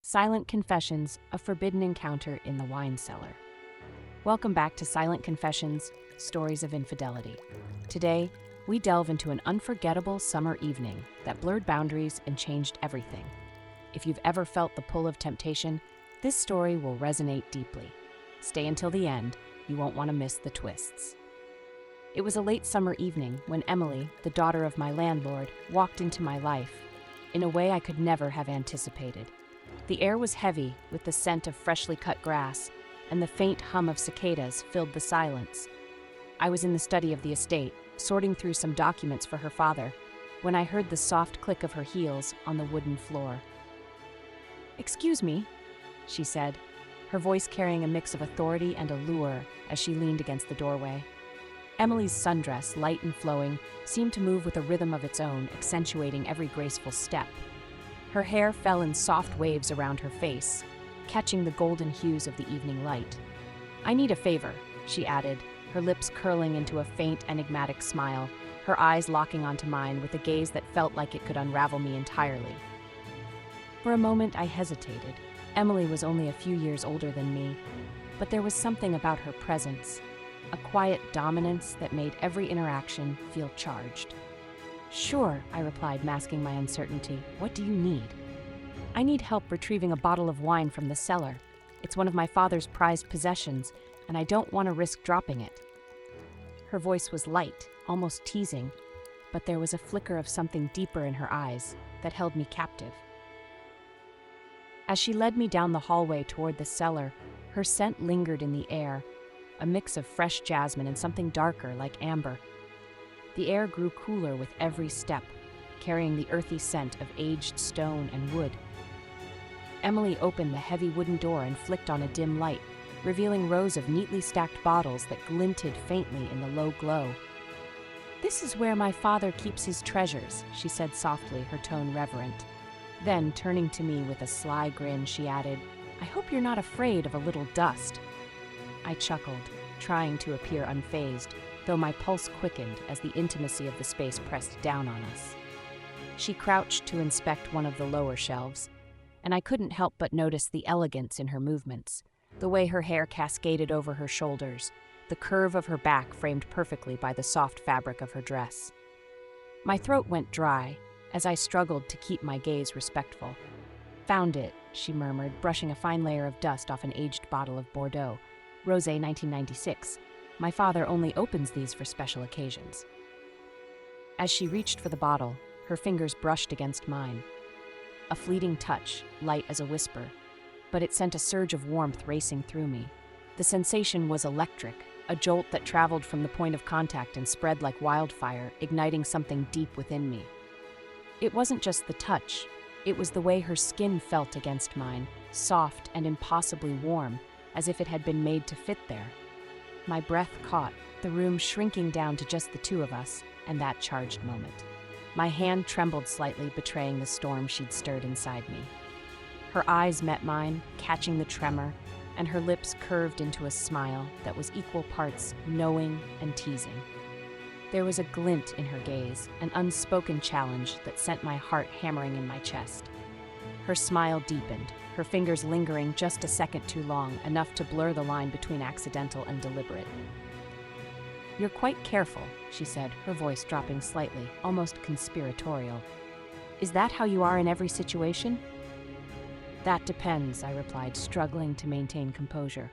Silent Confessions, a forbidden encounter in the wine cellar. Welcome back to Silent Confessions, Stories of Infidelity. Today, we delve into an unforgettable summer evening that blurred boundaries and changed everything. If you've ever felt the pull of temptation, this story will resonate deeply. Stay until the end, you won't want to miss the twists. It was a late summer evening when Emily, the daughter of my landlord, walked into my life in a way I could never have anticipated. The air was heavy with the scent of freshly cut grass, and the faint hum of cicadas filled the silence. I was in the study of the estate, sorting through some documents for her father, when I heard the soft click of her heels on the wooden floor. "Excuse me," she said, her voice carrying a mix of authority and allure as she leaned against the doorway. Emily's sundress, light and flowing, seemed to move with a rhythm of its own, accentuating every graceful step. Her hair fell in soft waves around her face, catching the golden hues of the evening light. "I need a favor," she added, her lips curling into a faint, enigmatic smile, her eyes locking onto mine with a gaze that felt like it could unravel me entirely. For a moment, I hesitated. Emily was only a few years older than me, but there was something about her presence, a quiet dominance that made every interaction feel charged. "Sure," I replied, masking my uncertainty. "What do you need?" "I need help retrieving a bottle of wine from the cellar. It's one of my father's prized possessions, and I don't want to risk dropping it." Her voice was light, almost teasing, but there was a flicker of something deeper in her eyes that held me captive. As she led me down the hallway toward the cellar, her scent lingered in the air, a mix of fresh jasmine and something darker like amber. The air grew cooler with every step, carrying the earthy scent of aged stone and wood. Emily opened the heavy wooden door and flicked on a dim light, revealing rows of neatly stacked bottles that glinted faintly in the low glow. "This is where my father keeps his treasures," she said softly, her tone reverent. Then, turning to me with a sly grin, she added, "I hope you're not afraid of a little dust." I chuckled, trying to appear unfazed, though my pulse quickened as the intimacy of the space pressed down on us. She crouched to inspect one of the lower shelves, and I couldn't help but notice the elegance in her movements, the way her hair cascaded over her shoulders, the curve of her back framed perfectly by the soft fabric of her dress. My throat went dry as I struggled to keep my gaze respectful. "Found it," she murmured, brushing a fine layer of dust off an aged bottle of Bordeaux, Rosé 1996. "My father only opens these for special occasions." As she reached for the bottle, her fingers brushed against mine. A fleeting touch, light as a whisper, but it sent a surge of warmth racing through me. The sensation was electric, a jolt that traveled from the point of contact and spread like wildfire, igniting something deep within me. It wasn't just the touch, it was the way her skin felt against mine, soft and impossibly warm, as if it had been made to fit there. My breath caught, the room shrinking down to just the two of us, and that charged moment. My hand trembled slightly, betraying the storm she'd stirred inside me. Her eyes met mine, catching the tremor, and her lips curved into a smile that was equal parts knowing and teasing. There was a glint in her gaze, an unspoken challenge that sent my heart hammering in my chest. Her smile deepened, her fingers lingering just a second too long, enough to blur the line between accidental and deliberate. "You're quite careful," she said, her voice dropping slightly, almost conspiratorial. "Is that how you are in every situation?" "That depends," I replied, struggling to maintain composure.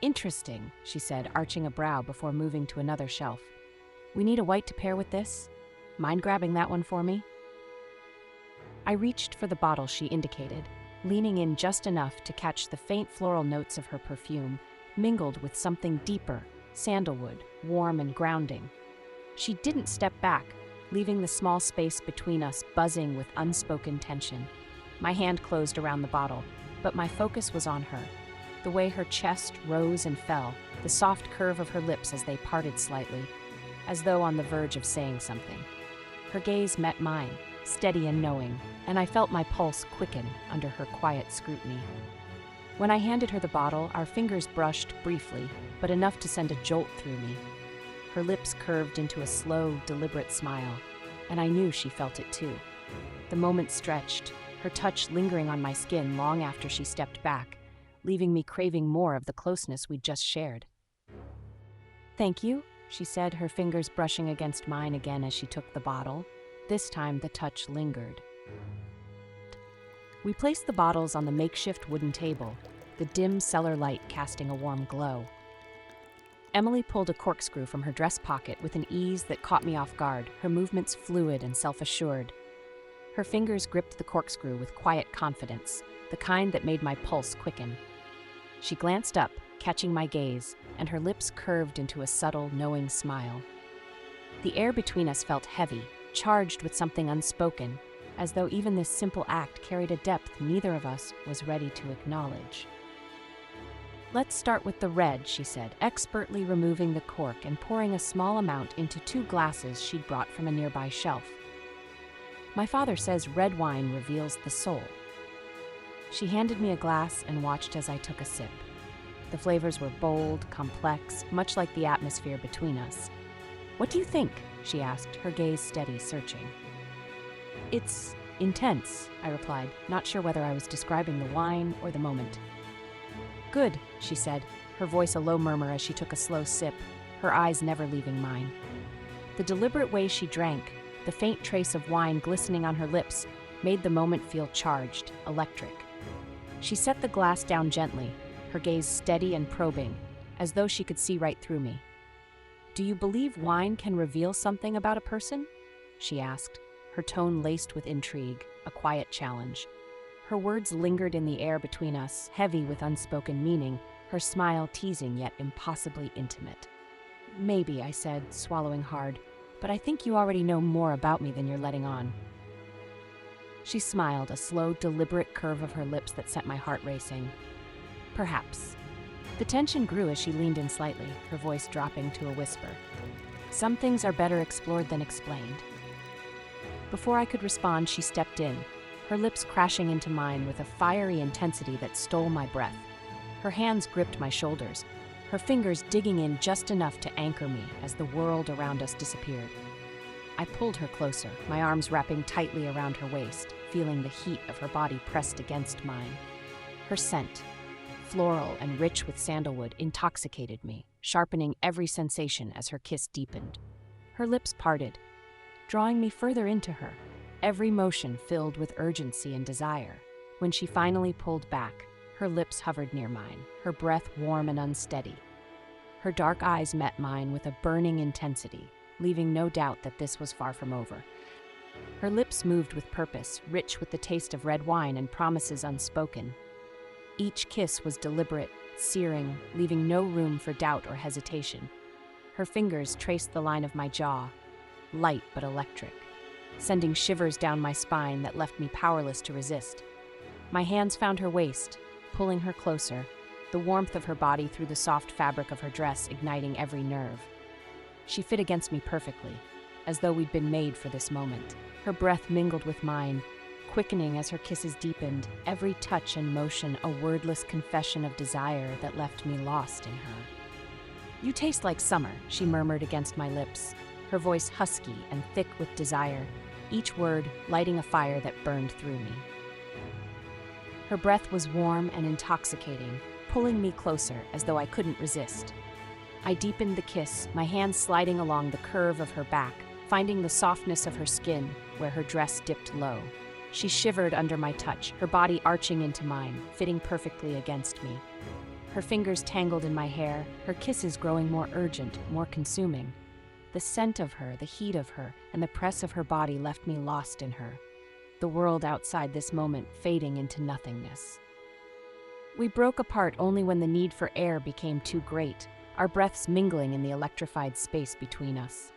"Interesting," she said, arching a brow before moving to another shelf. "We need a white to pair with this. Mind grabbing that one for me?" I reached for the bottle she indicated, leaning in just enough to catch the faint floral notes of her perfume, mingled with something deeper, sandalwood, warm and grounding. She didn't step back, leaving the small space between us buzzing with unspoken tension. My hand closed around the bottle, but my focus was on her. The way her chest rose and fell, the soft curve of her lips as they parted slightly, as though on the verge of saying something. Her gaze met mine, steady and knowing, and I felt my pulse quicken under her quiet scrutiny. When I handed her the bottle, our fingers brushed briefly, but enough to send a jolt through me. Her lips curved into a slow, deliberate smile, and I knew she felt it too. The moment stretched, her touch lingering on my skin long after she stepped back, leaving me craving more of the closeness we'd just shared. "Thank you," she said, her fingers brushing against mine again as she took the bottle. This time the touch lingered. We placed the bottles on the makeshift wooden table, the dim cellar light casting a warm glow. Emily pulled a corkscrew from her dress pocket with an ease that caught me off guard, her movements fluid and self-assured. Her fingers gripped the corkscrew with quiet confidence, the kind that made my pulse quicken. She glanced up, catching my gaze, and her lips curved into a subtle, knowing smile. The air between us felt heavy, charged with something unspoken, as though even this simple act carried a depth neither of us was ready to acknowledge. "Let's start with the red," she said, expertly removing the cork and pouring a small amount into 2 glasses she'd brought from a nearby shelf. "My father says red wine reveals the soul." She handed me a glass and watched as I took a sip. The flavors were bold, complex, much like the atmosphere between us. "What do you think?" she asked, her gaze steady, searching. "It's intense," I replied, not sure whether I was describing the wine or the moment. "Good," she said, her voice a low murmur as she took a slow sip, her eyes never leaving mine. The deliberate way she drank, the faint trace of wine glistening on her lips, made the moment feel charged, electric. She set the glass down gently, her gaze steady and probing, as though she could see right through me. "Do you believe wine can reveal something about a person?" she asked, her tone laced with intrigue, a quiet challenge. Her words lingered in the air between us, heavy with unspoken meaning, her smile teasing yet impossibly intimate. "Maybe," I said, swallowing hard, "but I think you already know more about me than you're letting on." She smiled, a slow, deliberate curve of her lips that sent my heart racing. "Perhaps." The tension grew as she leaned in slightly, her voice dropping to a whisper. "Some things are better explored than explained." Before I could respond, she stepped in, her lips crashing into mine with a fiery intensity that stole my breath. Her hands gripped my shoulders, her fingers digging in just enough to anchor me as the world around us disappeared. I pulled her closer, my arms wrapping tightly around her waist, feeling the heat of her body pressed against mine. Her scent, floral and rich with sandalwood, intoxicated me, sharpening every sensation as her kiss deepened. Her lips parted, drawing me further into her, every motion filled with urgency and desire. When she finally pulled back, her lips hovered near mine, her breath warm and unsteady. Her dark eyes met mine with a burning intensity, leaving no doubt that this was far from over. Her lips moved with purpose, rich with the taste of red wine and promises unspoken. Each kiss was deliberate, searing, leaving no room for doubt or hesitation. Her fingers traced the line of my jaw, light but electric, sending shivers down my spine that left me powerless to resist. My hands found her waist, pulling her closer, the warmth of her body through the soft fabric of her dress igniting every nerve. She fit against me perfectly, as though we'd been made for this moment. Her breath mingled with mine, quickening as her kisses deepened, every touch and motion a wordless confession of desire that left me lost in her. "You taste like summer," she murmured against my lips, her voice husky and thick with desire, each word lighting a fire that burned through me. Her breath was warm and intoxicating, pulling me closer as though I couldn't resist. I deepened the kiss, my hands sliding along the curve of her back, finding the softness of her skin where her dress dipped low. She shivered under my touch, her body arching into mine, fitting perfectly against me. Her fingers tangled in my hair, her kisses growing more urgent, more consuming. The scent of her, the heat of her, and the press of her body left me lost in her, the world outside this moment fading into nothingness. We broke apart only when the need for air became too great, our breaths mingling in the electrified space between us.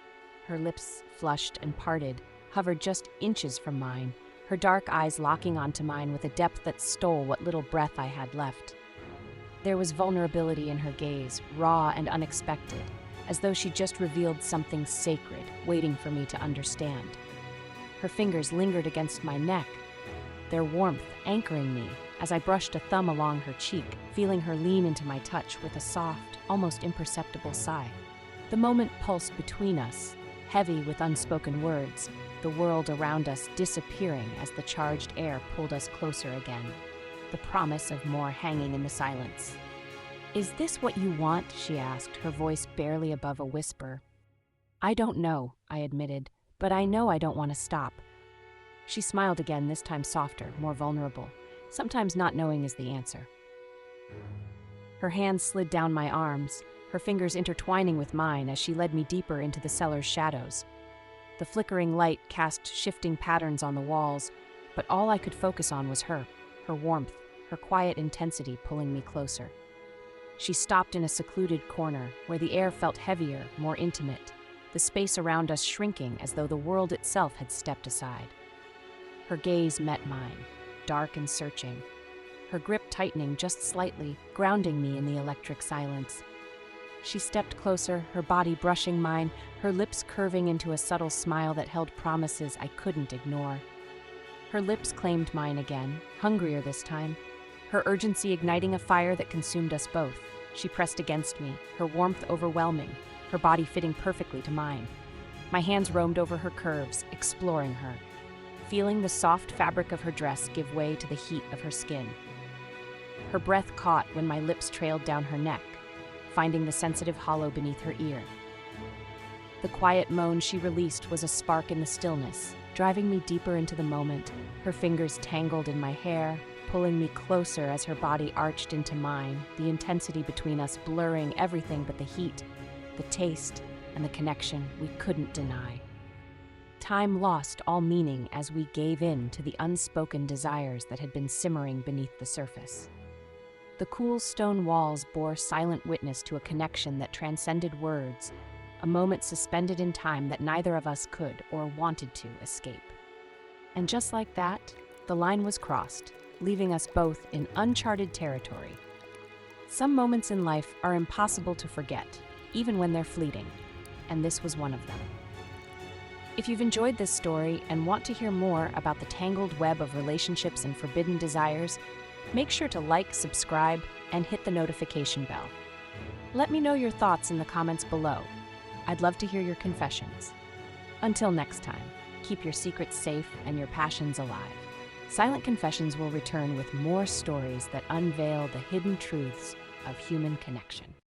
Her lips, flushed and parted, hovered just inches from mine, her dark eyes locking onto mine with a depth that stole what little breath I had left. There was vulnerability in her gaze, raw and unexpected, as though she just revealed something sacred, waiting for me to understand. Her fingers lingered against my neck, their warmth anchoring me as I brushed a thumb along her cheek, feeling her lean into my touch with a soft, almost imperceptible sigh. The moment pulsed between us, heavy with unspoken words, the world around us disappearing as the charged air pulled us closer again, the promise of more hanging in the silence. "Is this what you want?" she asked, her voice barely above a whisper. "I don't know," I admitted, "but I know I don't want to stop." She smiled again, this time softer, more vulnerable. Sometimes not knowing is the answer. Her hands slid down my arms, her fingers intertwining with mine as she led me deeper into the cellar's shadows. The flickering light cast shifting patterns on the walls, but all I could focus on was her warmth, her quiet intensity pulling me closer. She stopped in a secluded corner where the air felt heavier, more intimate, the space around us shrinking as though the world itself had stepped aside. Her gaze met mine, dark and searching, her grip tightening just slightly, grounding me in the electric silence. She stepped closer, her body brushing mine, her lips curving into a subtle smile that held promises I couldn't ignore. Her lips claimed mine again, hungrier this time, her urgency igniting a fire that consumed us both. She pressed against me, her warmth overwhelming, her body fitting perfectly to mine. My hands roamed over her curves, exploring her, feeling the soft fabric of her dress give way to the heat of her skin. Her breath caught when my lips trailed down her neck, finding the sensitive hollow beneath her ear. The quiet moan she released was a spark in the stillness, driving me deeper into the moment, her fingers tangled in my hair, pulling me closer as her body arched into mine, the intensity between us blurring everything but the heat, the taste, and the connection we couldn't deny. Time lost all meaning as we gave in to the unspoken desires that had been simmering beneath the surface. The cool stone walls bore silent witness to a connection that transcended words, a moment suspended in time that neither of us could or wanted to escape. And just like that, the line was crossed, leaving us both in uncharted territory. Some moments in life are impossible to forget, even when they're fleeting, and this was one of them. If you've enjoyed this story and want to hear more about the tangled web of relationships and forbidden desires, make sure to like, subscribe, and hit the notification bell. Let me know your thoughts in the comments below. I'd love to hear your confessions. Until next time, keep your secrets safe and your passions alive. Silent Confessions will return with more stories that unveil the hidden truths of human connection.